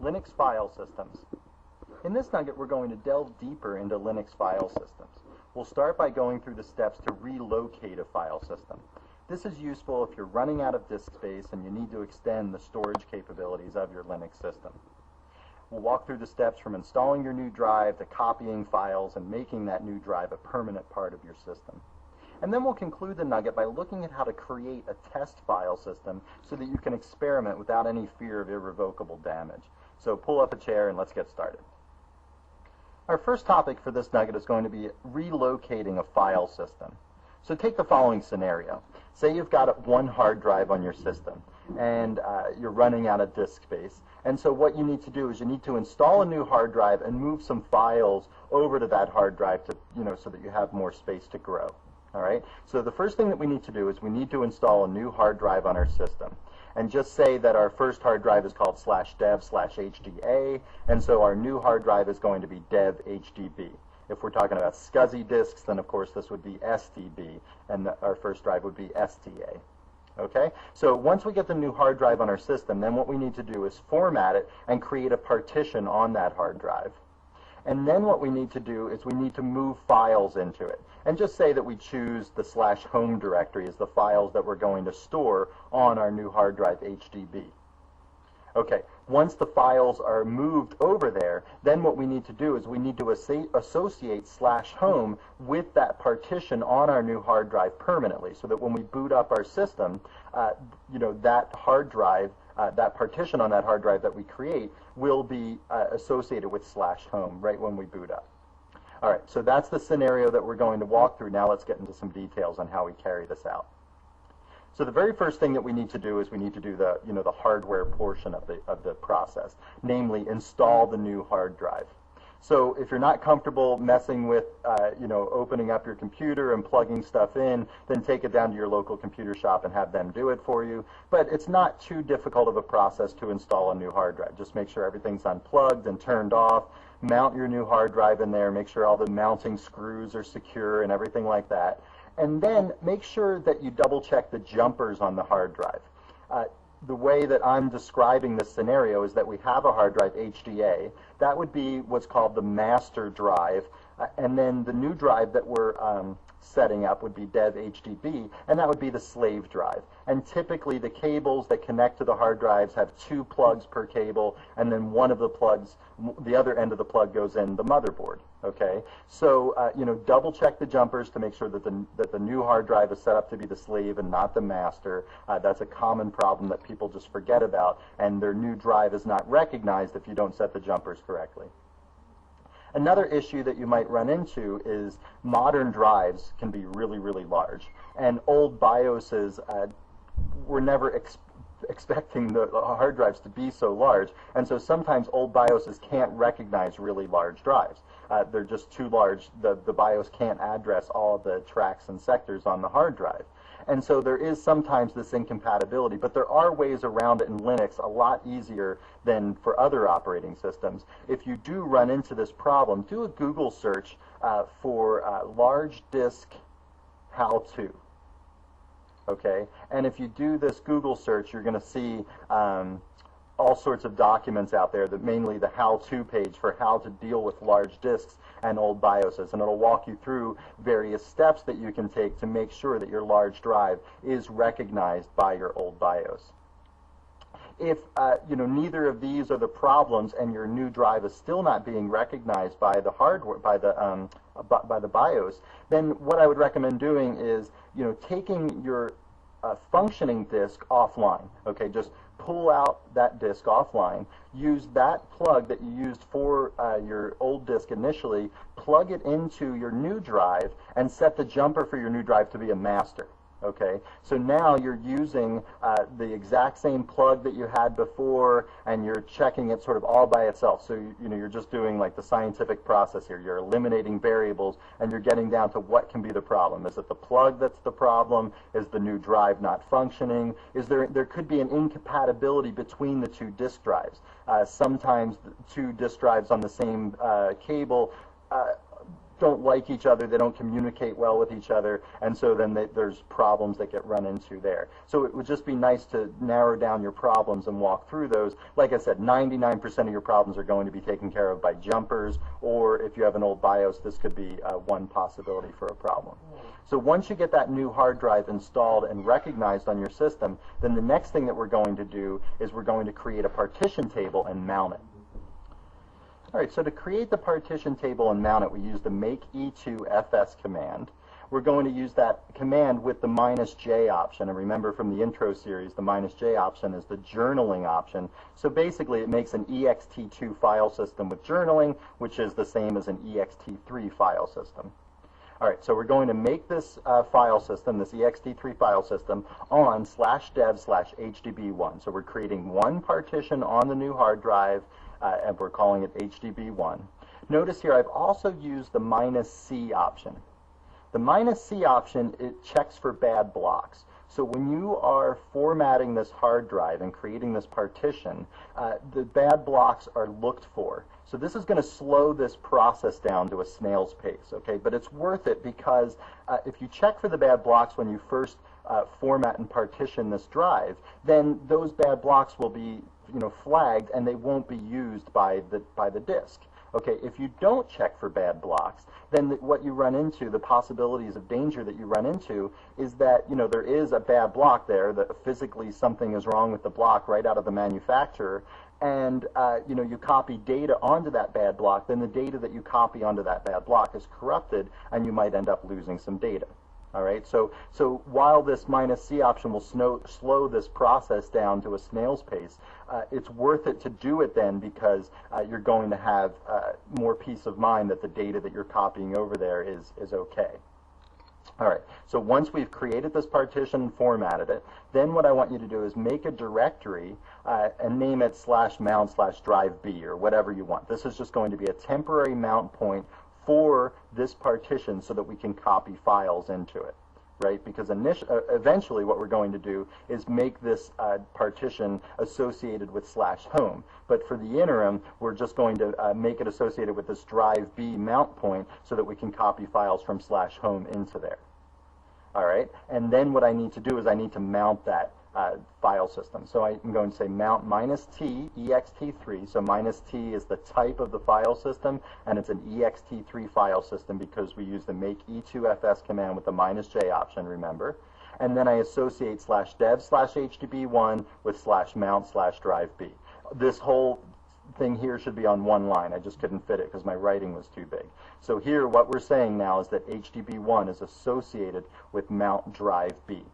Linux file systems. In this nugget, we're going to delve deeper into Linux file systems. We'll start by going through the steps to relocate a file system. This is useful if you're running out of disk space and you need to extend the storage capabilities of your Linux system. We'll walk through the steps from installing your new drive to copying files and making that new drive a permanent part of your system. And then we'll conclude the nugget by looking at how to create a test file system so that you can experiment without any fear of irrevocable damage. So pull up a chair and let's get started. Our first topic for this nugget is going to be relocating a file system. So take the following scenario. Say you've got one hard drive on your system and you're running out of disk space. And so what you need to do is you need to install a new hard drive and move some files over to that hard drive to, so that you have more space to grow. All right? So the first thing that we need to do is we need to install a new hard drive on our system. And just say that our first hard drive is called /dev/HDA, and so our new hard drive is going to be dev/HDB. If we're talking about SCSI disks, then of course this would be STB, and our first drive would be STA. Okay? So once we get the new hard drive on our system, then what we need to do is format it and create a partition on that hard drive. And then what we need to do is we need to move files into it. And just say that we choose the /home directory as the files that we're going to store on our new hard drive HDB. Okay, once the files are moved over there, then what we need to do is we need to associate /home with that partition on our new hard drive permanently, so that when we boot up our system, that hard drive, that partition on that hard drive that we create will be associated with /home right when we boot up. All right, so that's the scenario that we're going to walk through. Now let's get into some details on how we carry this out. So the very first thing that we need to do is we need to do the, the hardware portion of the process, namely install the new hard drive. So if you're not comfortable messing with, opening up your computer and plugging stuff in, then take it down to your local computer shop and have them do it for you. But it's not too difficult of a process to install a new hard drive. Just make sure everything's unplugged and turned off. Mount your new hard drive in there. Make sure all the mounting screws are secure and everything like that. And then make sure that you double check the jumpers on the hard drive. The way that I'm describing this scenario is that we have a hard drive, HDA. That would be what's called the master drive. And then the new drive that we're setting up would be dev/HDB, and that would be the slave drive. And typically the cables that connect to the hard drives have 2 plugs per cable, and then one of the plugs, the other end of the plug goes in the motherboard. Okay, so double check the jumpers to make sure that the new hard drive is set up to be the slave and not the master. That's a common problem that people just forget about, and their new drive is not recognized if you don't set the jumpers correctly. Another issue that you might run into is modern drives can be really, really large, and old BIOSes were never expecting the hard drives to be so large, and so sometimes old BIOSes can't recognize really large drives. They're just too large. The BIOS can't address all the tracks and sectors on the hard drive. And so there is sometimes this incompatibility, but there are ways around it in Linux a lot easier than for other operating systems. If you do run into this problem, do a Google search for large disk how-to. Okay, and if you do this Google search, you're going to see all sorts of documents out there, that mainly the how-to page for how to deal with large disks and old BIOSes, and it'll walk you through various steps that you can take to make sure that your large drive is recognized by your old BIOS. If neither of these are the problems and your new drive is still not being recognized by the hardware, by the BIOS, then what I would recommend doing is taking your functioning disk offline. Okay, just pull out that disk offline, use that plug that you used for your old disk initially, plug it into your new drive, and set the jumper for your new drive to be a master. Okay, so now you're using the exact same plug that you had before, and you're checking it sort of all by itself. So you're just doing like the scientific process here. You're eliminating variables, and you're getting down to what can be the problem. Is it the plug that's the problem? Is the new drive not functioning? Is there could be an incompatibility between the 2 disk drives. Sometimes 2 disk drives on the same cable don't like each other, they don't communicate well with each other, and so then there's problems that get run into there. So it would just be nice to narrow down your problems and walk through those. Like I said, 99% of your problems are going to be taken care of by jumpers, or if you have an old BIOS, this could be one possibility for a problem. So once you get that new hard drive installed and recognized on your system, then the next thing that we're going to do is we're going to create a partition table and mount it. All right, so to create the partition table and mount it, we use the make e2 fs command. We're going to use that command with the -j option. And remember from the intro series, the -j option is the journaling option. So basically it makes an ext2 file system with journaling, which is the same as an ext3 file system. All right, so we're going to make this file system, this ext3 file system, on /dev/hdb1. So we're creating one partition on the new hard drive, and we're calling it hdb1. Notice here I've also used the -c option. The -c option, it checks for bad blocks. So when you are formatting this hard drive and creating this partition, the bad blocks are looked for. So this is going to slow this process down to a snail's pace, okay? But it's worth it because if you check for the bad blocks when you first format and partition this drive, then those bad blocks will be, flagged, and they won't be used by the disk. Okay, if you don't check for bad blocks, then what you run into, the possibilities of danger that you run into, is that there is a bad block there, that physically something is wrong with the block right out of the manufacturer, and you copy data onto that bad block, then the data that you copy onto that bad block is corrupted, and you might end up losing some data. All right, so while this -c option will slow this process down to a snail's pace, it's worth it to do it then because you're going to have more peace of mind that the data that you're copying over there is okay. All right, so once we've created this partition and formatted it, then what I want you to do is make a directory and name it /mount/drive_b or whatever you want. This is just going to be a temporary mount point for this partition so that we can copy files into it, right? Because eventually what we're going to do is make this partition associated with /home. But for the interim, we're just going to make it associated with this drive B mount point so that we can copy files from /home into there. All right, and then what I need to do is I need to mount that file system. So I'm going to say mount -t ext3. So -t is the type of the file system, and it's an ext3 file system because we use the make e2 fs command with the -j option, remember. And then I associate /dev/hdb1 with /mount/drive_b. This whole thing here should be on one line. I just couldn't fit it because my writing was too big. So here what we're saying now is that hdb1 is associated with mount drive B.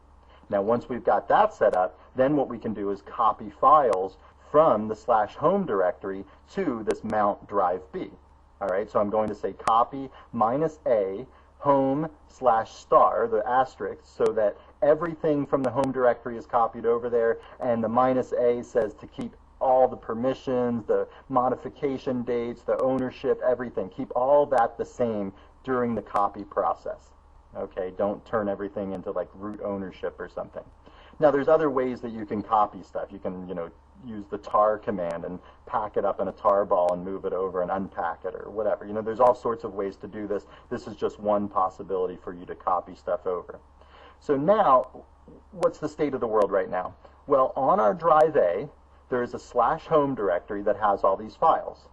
Now, once we've got that set up, then what we can do is copy files from the /home directory to this mount drive B. All right, so I'm going to say copy -a home /*, the asterisk, so that everything from the home directory is copied over there, and the -a says to keep all the permissions, the modification dates, the ownership, everything. Keep all that the same during the copy process. Okay, don't turn everything into like root ownership or something. Now, there's other ways that you can copy stuff. You can, use the tar command and pack it up in a tar ball and move it over and unpack it or whatever. There's all sorts of ways to do this. This is just one possibility for you to copy stuff over. So now, what's the state of the world right now? Well, on our drive A, there is a /home directory that has all these files.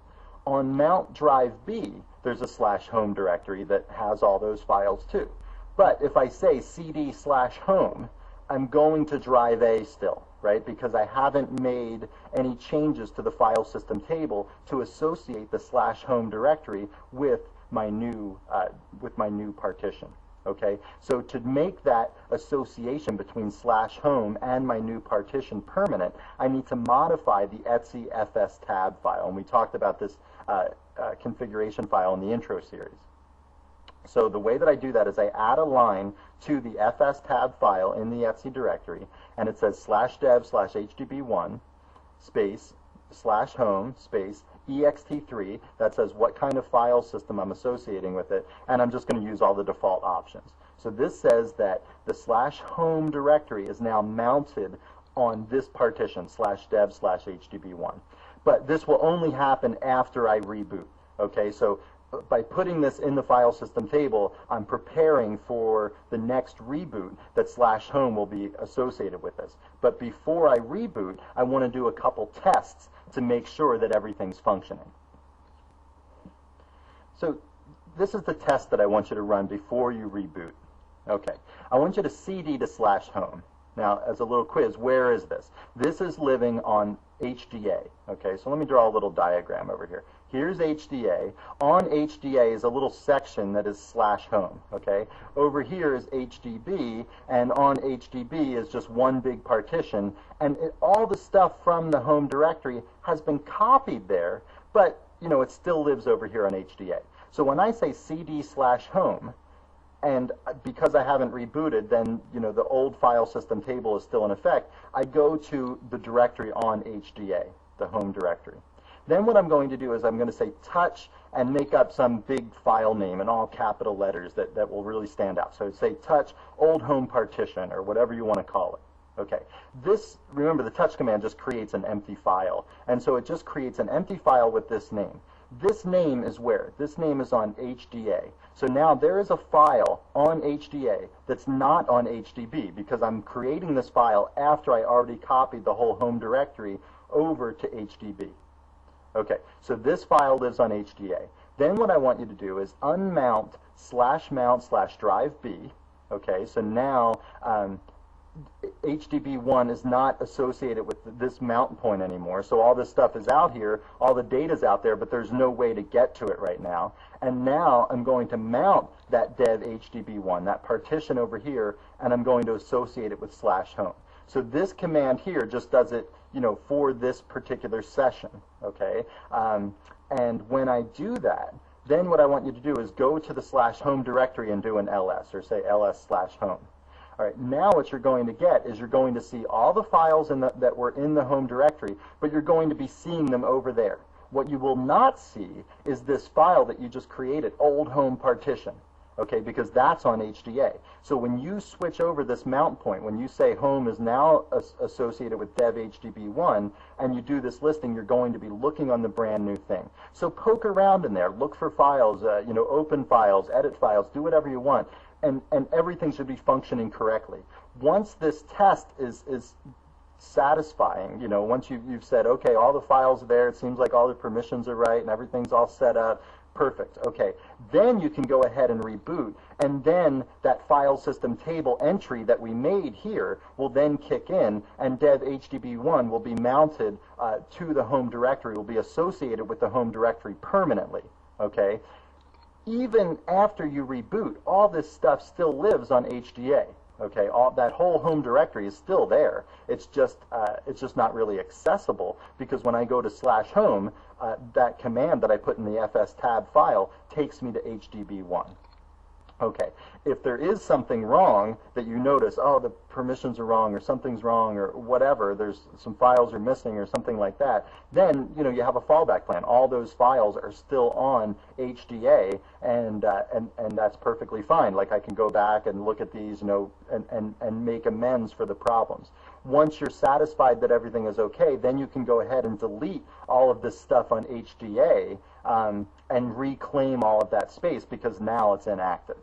On mount drive B, there's a /home directory that has all those files too. But if I say cd/home, I'm going to drive A still, right? Because I haven't made any changes to the file system table to associate the /home directory with my new partition. Okay, so to make that association between /home and my new partition permanent, I need to modify the etc fs tab file, and we talked about this configuration file in the intro series. So the way that I do that is I add a line to the fs tab file in the etc directory, and it says /dev/hdb1 space /home space ext3. That says what kind of file system I'm associating with it, and I'm just going to use all the default options. So this says that the /home directory is now mounted on this partition /dev/hdb1. But this will only happen after I reboot. Okay, so by putting this in the file system table, I'm preparing for the next reboot that /home will be associated with this. But before I reboot, I want to do a couple tests to make sure that everything's functioning. So this is the test that I want you to run before you reboot. Okay, I want you to cd to /home. Now, as a little quiz, where is this? This is living on HDA. Okay, so let me draw a little diagram over here. Here's HDA. On HDA is a little section that is /home. Okay, over here is HDB, and on HDB is just one big partition, and all the stuff from the home directory has been copied there, but you know it still lives over here on HDA. So when I say cd /home, and because I haven't rebooted, then you know the old file system table is still in effect. I go to the directory on HDA, the home directory. Then what I'm going to do is I'm going to say touch and make up some big file name in all capital letters that will really stand out. So say touch old home partition or whatever you want to call it. Okay. This, remember, the touch command just creates an empty file, and so it just creates an empty file with this name. This name is where? This name is on HDA. So now there is a file on HDA that's not on HDB because I'm creating this file after I already copied the whole home directory over to HDB. Okay, so this file lives on HDA. Then what I want you to do is unmount /mount/drive B. Okay, so now HDB1 is not associated with this mount point anymore, so all this stuff is out here, all the data's out there, but there's no way to get to it right now. And now I'm going to mount that dev HDB1, that partition over here, and I'm going to associate it with /home. So this command here just does it, you know, for this particular session, okay? And when I do that, then what I want you to do is go to the /home directory and do an ls, or say ls/home. All right, now what you're going to get is you're going to see all the files that were in the home directory, but you're going to be seeing them over there. What you will not see is this file that you just created, old home partition, okay, because that's on HDA. So when you switch over this mount point, when you say home is now associated with dev HDB1, and you do this listing, you're going to be looking on the brand new thing. So poke around in there, look for files, you know, open files, edit files, do whatever you want. And everything should be functioning correctly. Once this test is satisfying, you know, once you've said, okay, all the files are there, it seems like all the permissions are right, and everything's all set up, perfect, okay. Then you can go ahead and reboot, and then that file system table entry that we made here will then kick in, and dev HDB1 will be mounted to the home directory, will be associated with the home directory permanently, okay. Even after you reboot, all this stuff still lives on HDA. Okay, that whole home directory is still there. It's just not really accessible because when I go to /home, that command that I put in the fs tab file takes me to HDB1. Okay, if there is something wrong that you notice, oh, the permissions are wrong or something's wrong or whatever, there's some files are missing or something like that, then, you know, you have a fallback plan. All those files are still on HDA, and that's perfectly fine. Like, I can go back and look at these, you know, and make amends for the problems. Once you're satisfied that everything is okay, then you can go ahead and delete all of this stuff on HDA and reclaim all of that space because now it's inactive.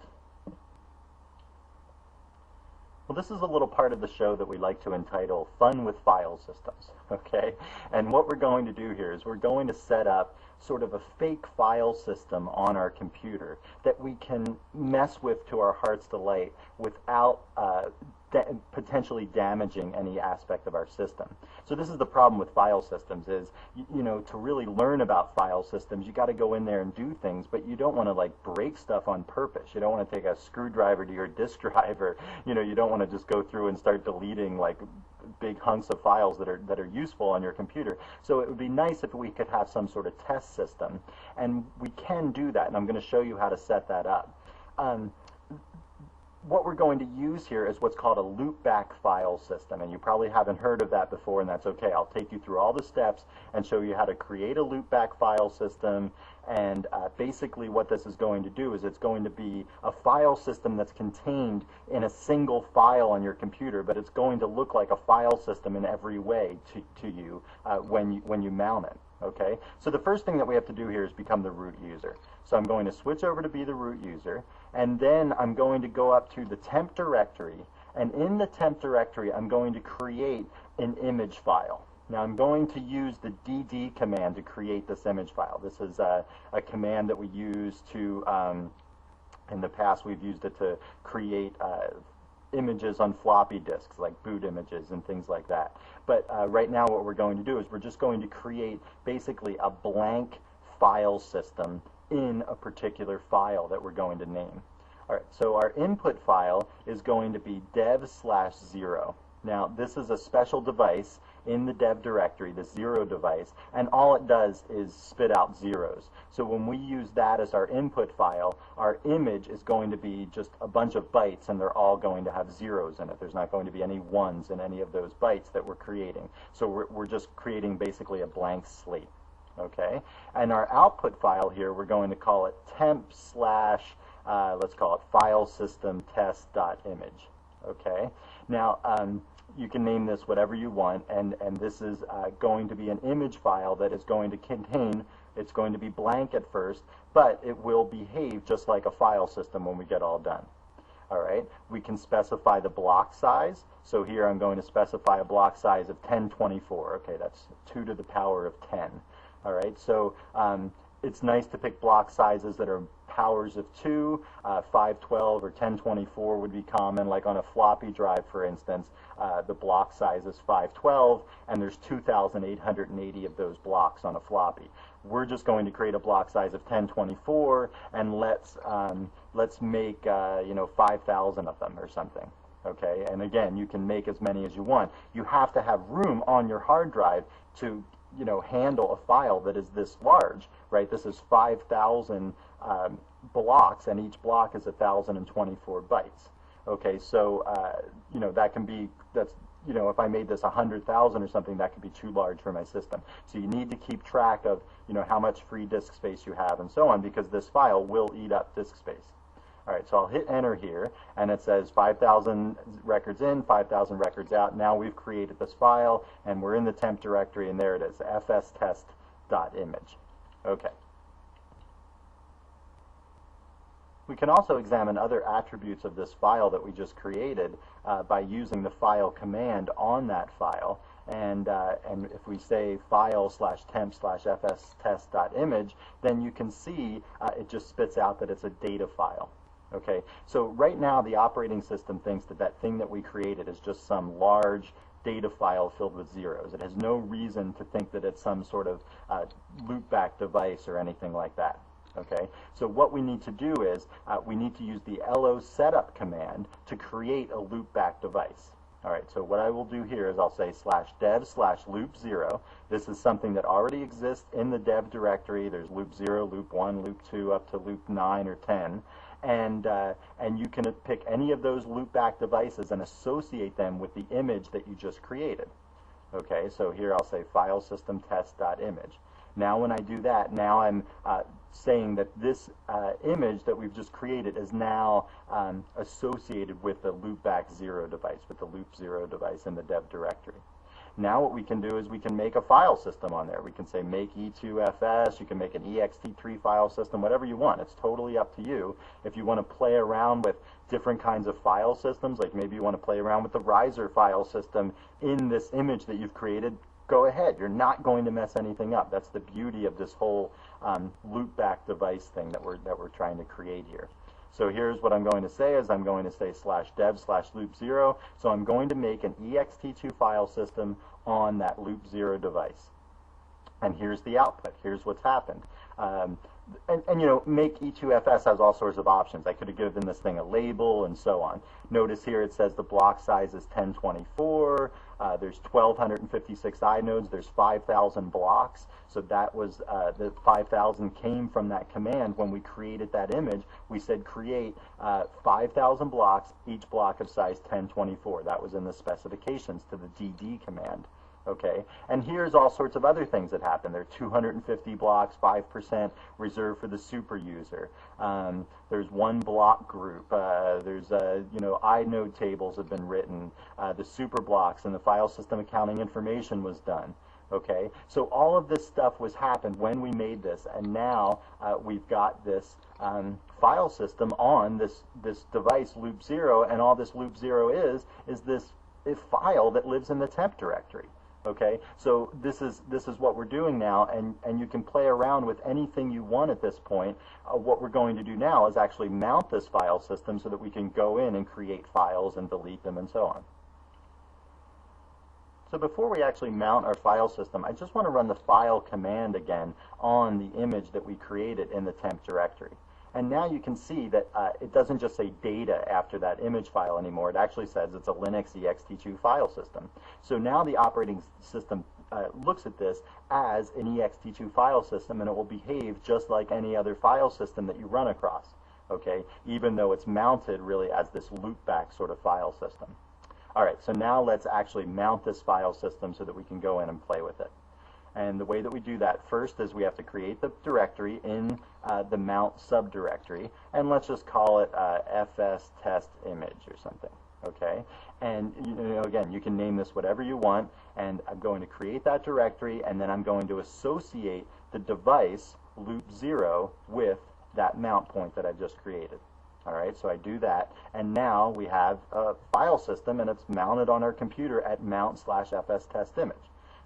Well, this is a little part of the show that we like to entitle Fun with File Systems, okay? And what we're going to do here is we're going to set up sort of a fake file system on our computer that we can mess with to our heart's delight without potentially damaging any aspect of our system. So this is the problem with file systems is, you know, to really learn about file systems, you got to go in there and do things, but you don't want to like break stuff on purpose. You don't want to take a screwdriver to your disk drive, or, you know, you don't want to just go through and start deleting like big hunks of files that are useful on your computer. So it would be nice if we could have some sort of test system, and we can do that, and I'm going to show you how to set that up. What we're going to use here is what's called a loopback file system, and you probably haven't heard of that before, and that's okay. I'll take you through all the steps and show you how to create a loopback file system, and basically what this is going to do is it's going to be a file system that's contained in a single file on your computer, but it's going to look like a file system in every way to you when you mount it. Okay, so the first thing that we have to do here is become the root user. So I'm going to switch over to be the root user, and then I'm going to go up to the temp directory, and in the temp directory I'm going to create an image file. Now I'm going to use the dd command to create this image file. This is a command that we use to, in the past we've used it to create images on floppy disks, like boot images and things like that. But right now what we're going to do is we're just going to create basically a blank file system in a particular file that we're going to name. All right, so our input file is going to be dev/0. Now this is a special device in the dev directory, the 0 device, and all it does is spit out zeros. So when we use that as our input file, our image is going to be just a bunch of bytes, and they're all going to have zeros in it. There's not going to be any ones in any of those bytes that we're creating. So we're just creating basically a blank slate. Okay, and our output file here, we're going to call it temp/, let's call it file system test.image. Okay, now you can name this whatever you want, and this is going to be an image file that is going to contain, it's going to be blank at first, but it will behave just like a file system when we get all done. All right, we can specify the block size. So here I'm going to specify a block size of 1024. Okay, that's 2 to the power of 10. All right, so it's nice to pick block sizes that are powers of 2, 512 or 1024 would be common. Like on a floppy drive, for instance, the block size is 512, and there's 2,880 of those blocks on a floppy. We're just going to create a block size of 1024, and let's make 5,000 of them or something. Okay, and again, you can make as many as you want. You have to have room on your hard drive to handle a file that is this large, right? This is 5,000 blocks, and each block is 1,024 bytes. Okay, so that can be, if I made this 100,000 or something, that could be too large for my system. So you need to keep track of how much free disk space you have and so on, because this file will eat up disk space. All right, so I'll hit enter here, and it says 5,000 records in, 5,000 records out. Now we've created this file, and we're in the temp directory, and there it is, fstest.image. Okay. We can also examine other attributes of this file that we just created by using the file command on that file. And if we say file/temp/fstest.image, then you can see it just spits out that it's a data file. Okay, so right now the operating system thinks that that thing that we created is just some large data file filled with zeros. It has no reason to think that it's some sort of loopback device or anything like that. Okay, so what we need to do is we need to use the lo setup command to create a loopback device. All right, so what I will do here is I'll say /dev/loop0. This is something that already exists in the dev directory. There's loop 0, loop 1, loop 2, up to loop 9 or 10. And you can pick any of those loopback devices and associate them with the image that you just created. Okay, so here I'll say file system test.image. Now when I do that, now I'm saying that this image that we've just created is now associated with the loopback 0 device, with the loop 0 device in the dev directory. Now what we can do is we can make a file system on there. We can say make e2fs, you can make an ext3 file system, whatever you want. It's totally up to you. If you want to play around with different kinds of file systems, like maybe you want to play around with the riser file system in this image that you've created, go ahead. You're not going to mess anything up. That's the beauty of this whole loopback device thing that we're trying to create here. So here's what I'm going to say is I'm going to say /dev/loop0. So I'm going to make an ext2 file system on that loop 0 device. And here's the output. Here's what's happened. Make e2fs has all sorts of options. I could have given this thing a label and so on. Notice here it says the block size is 1024. There's 1,256 inodes. There's 5,000 blocks. So that was the 5,000 came from that command. When we created that image, we said create 5,000 blocks, each block of size 1024. That was in the specifications to the dd command. Okay, and here's all sorts of other things that happen. There are 250 blocks, 5% reserved for the super user. There's one block group. There's inode tables have been written. The super blocks and the file system accounting information was done. Okay, so all of this stuff was happened when we made this, and now we've got this file system on this device loop 0, and all this loop 0 is this file that lives in the temp directory. Okay, so this is what we're doing now, and you can play around with anything you want at this point. What we're going to do now is actually mount this file system so that we can go in and create files and delete them and so on. So before we actually mount our file system, I just want to run the file command again on the image that we created in the temp directory. And now you can see that it doesn't just say data after that image file anymore. It actually says it's a Linux ext2 file system. So now the operating system looks at this as an ext2 file system, and it will behave just like any other file system that you run across, okay, even though it's mounted really as this loopback sort of file system. All right, so now let's actually mount this file system so that we can go in and play with it. And the way that we do that first is we have to create the directory in the mount subdirectory, and let's just call it fs test image or something, okay? And again, you can name this whatever you want, and I'm going to create that directory, and then I'm going to associate the device loop 0 with that mount point that I just created. All right, so I do that, and now we have a file system, and it's mounted on our computer at mount/fs test image.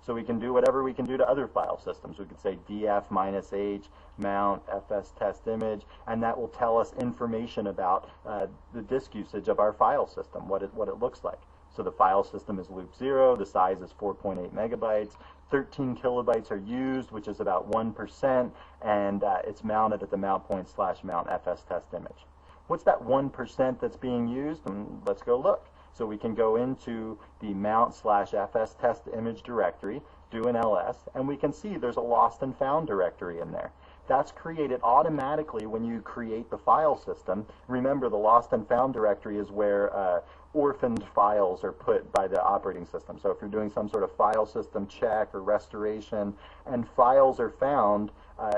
So we can do whatever we can do to other file systems. We could say df-h mount fs test image, and that will tell us information about the disk usage of our file system, what it looks like. So the file system is loop 0, the size is 4.8 megabytes, 13 kilobytes are used, which is about 1%, and it's mounted at the mount point /mount fs test image. What's that 1% that's being used? Let's go look. So we can go into the mount/fs test image directory, do an ls, and we can see there's a lost and found directory in there. That's created automatically when you create the file system. Remember, the lost and found directory is where orphaned files are put by the operating system. So if you're doing some sort of file system check or restoration and files are found,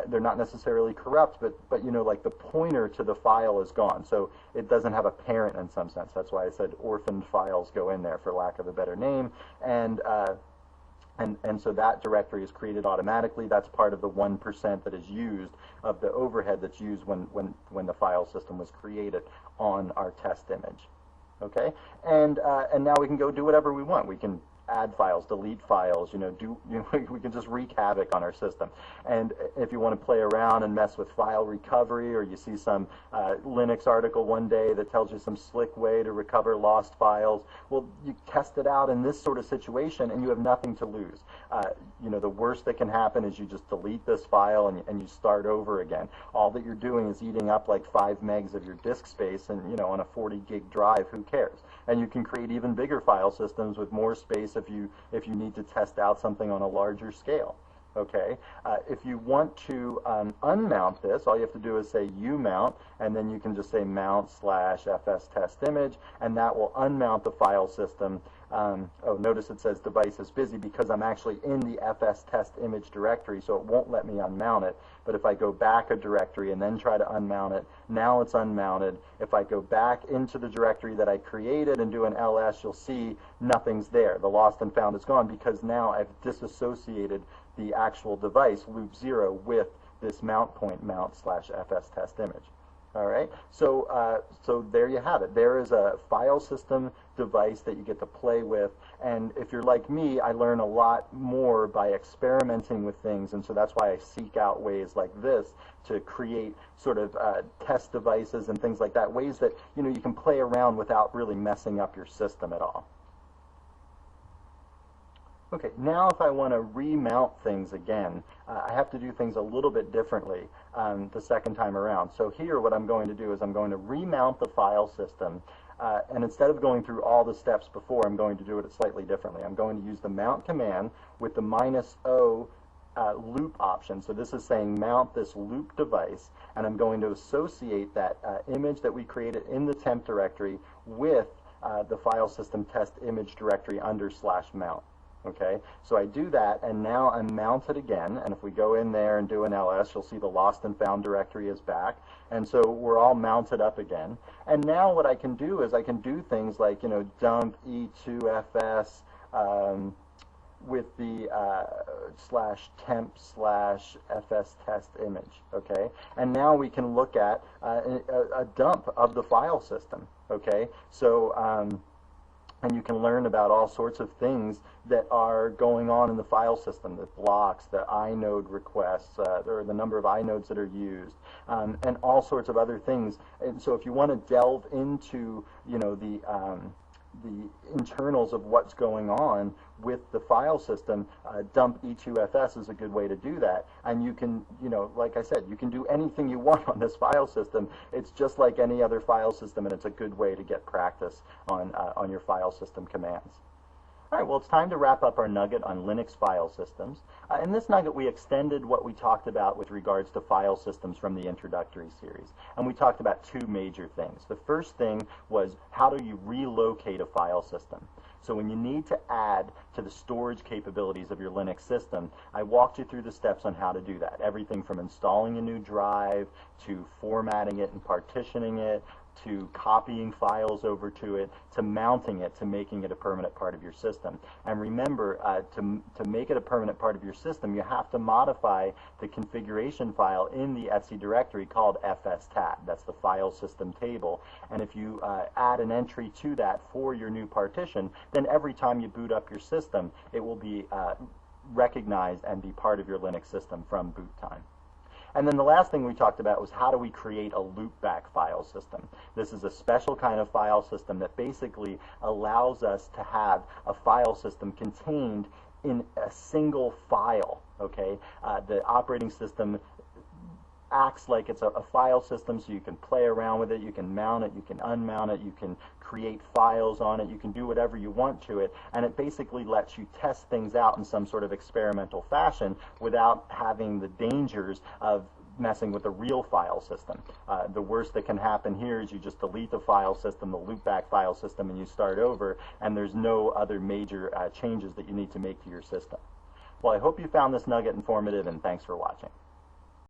they're not necessarily corrupt, but you know, like the pointer to the file is gone. So it doesn't have a parent in some sense. That's why I said orphaned files go in there, for lack of a better name. And so that directory is created automatically. That's part of the 1% that is used of the overhead that's used when the file system was created on our test image. Okay, and now we can go do whatever we want. We can add files, delete files, we can just wreak havoc on our system. And if you want to play around and mess with file recovery, or you see some Linux article one day that tells you some slick way to recover lost files, well, you test it out in this sort of situation and you have nothing to lose. The worst that can happen is you just delete this file and you start over again. All that you're doing is eating up like 5 megs of your disk space, and on a 40 gig drive, who cares? And you can create even bigger file systems with more space if you need to test out something on a larger scale. Okay, if you want to unmount this, all you have to do is say umount, and then you can just say mount/fs test image, and that will unmount the file system. Oh, notice it says device is busy because I'm actually in the fs test image directory, so it won't let me unmount it. But if I go back a directory and then try to unmount it, now it's unmounted. If I go back into the directory that I created and do an ls, you'll see nothing's there. The lost and found is gone because now I've disassociated the actual device, loop 0, with this mount point, mount/fs test image. All right, so there you have it. There is a file system device that you get to play with, and if you're like me, I learn a lot more by experimenting with things, and so that's why I seek out ways like this to create sort of test devices and things like that, ways that you can play around without really messing up your system at all. Okay, now if I want to remount things again, I have to do things a little bit differently the second time around. So here what I'm going to do is I'm going to remount the file system, and instead of going through all the steps before, I'm going to do it slightly differently. I'm going to use the mount command with the -O loop option. So this is saying mount this loop device, and I'm going to associate that image that we created in the temp directory with the file system test image directory under /mount. Okay, so I do that, and now I'm mounted again, and if we go in there and do an ls, you'll see the lost and found directory is back, and so we're all mounted up again. And now what I can do is I can do things like, dump e2fs, with the /temp/fs test image, okay? And now we can look at a dump of the file system, okay? So, and you can learn about all sorts of things that are going on in the file system, the blocks, the inode requests, or the number of inodes that are used, and all sorts of other things. And so if you want to delve into, you know, the internals of what's going on with the file system, dump e2fs is a good way to do that. And you can, you know, like I said, you can do anything you want on this file system. It's just like any other file system, and it's a good way to get practice on your file system commands. All right, well, it's time to wrap up our nugget on Linux file systems. In this nugget, we extended what we talked about with regards to file systems from the introductory series. And we talked about two major things. The first thing was, how do you relocate a file system? So when you need to add to the storage capabilities of your Linux system, I walked you through the steps on how to do that. Everything from installing a new drive, to formatting it and partitioning it, to copying files over to it, to mounting it, to making it a permanent part of your system. And remember, to make it a permanent part of your system, you have to modify the configuration file in the etc directory called fstat. That's the file system table. And if you add an entry to that for your new partition, then every time you boot up your system, it will be recognized and be part of your Linux system from boot time. And then the last thing we talked about was, how do we create a loopback file system? This is a special kind of file system that basically allows us to have a file system contained in a single file, okay? The operating system acts like it's a file system, so you can play around with it, you can mount it, you can unmount it, you can create files on it, you can do whatever you want to it, and it basically lets you test things out in some sort of experimental fashion without having the dangers of messing with the real file system. The worst that can happen here is you just delete the file system, the loopback file system, and you start over, and there's no other major changes that you need to make to your system. Well, I hope you found this nugget informative, and thanks for watching.